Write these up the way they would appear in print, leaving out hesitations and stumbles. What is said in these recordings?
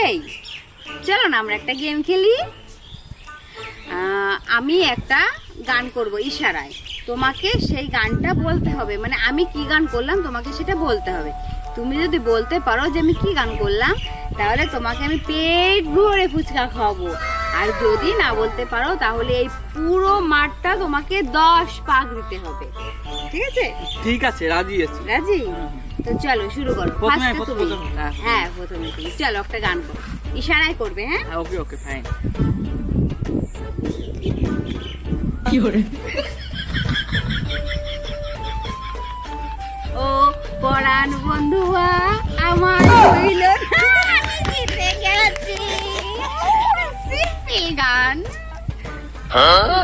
এই চলো না আমরা একটা গেম খেলি। আমি একটা গান করব ইশারায়, তোমাকে সেই গানটা বলতে হবে। মানে আমি কি গান করলাম তোমাকে সেটা বলতে হবে। তুমি যদি বলতে পারো যে আমি কি গান করলাম, তাহলে তোমাকে আমি পেট ভরে ফুচকা খাওয়াবো। আর যদি না বলতে পারো তাহলে এই পুরো মাঠটা তোমাকে 10 পাক দিতে হবে। ঠিক আছে? ঠিক আছে, রাজি আছি। রাজি? তো চলো শুরু করো। প্রথমে তুমি। হ্যাঁ প্রথমে তুমি। চলো একটা গান করো, ইশারায় করবে। হ্যাঁ ওকে ওকে ফাইন। কি করে? ও পরাণ বন্ধুয়া আমার হইল না, আমি জিতে গেছি। সিম্পল গান।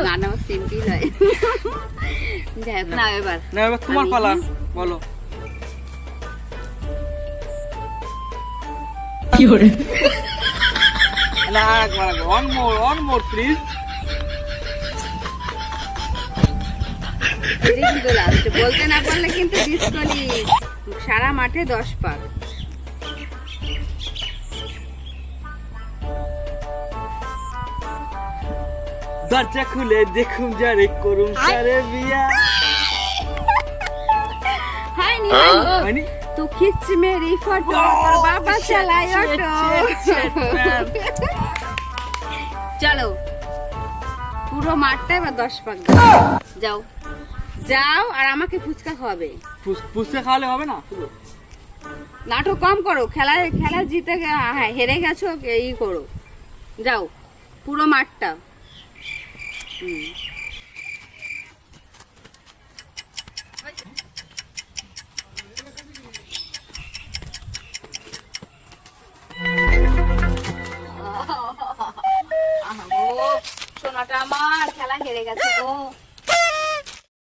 গান আমার সিম্পল হয়। যাই হোক, না এবার তোমার পালা, বলো। কি করে? না একবার অন মোর প্লিজ। কিন্তু লাস্টে বলতে না পারলে কিন্তু ডিসকলি। সারা মাঠে 10 পাক। দরজা খুলে দেখুন যারে করুন তারে বিয়া। হয়নি হয়নি? তো খিচ মেরি ফটো, তোর বাবা চালায় অটো। চলো পুরো মাঠটা এবার 10 পাক যাও যাও। আর আমাকে ফুচকা খাওয়াবে। ফুচকা খাওয়ালে হবে না? নাটক কম করো। খেলা জিতে হ্যাঁ হেরে গেছো, এই করো। যাও পুরো মাঠটা। সোনাটা আমার খেলা হেরে গেছে গো।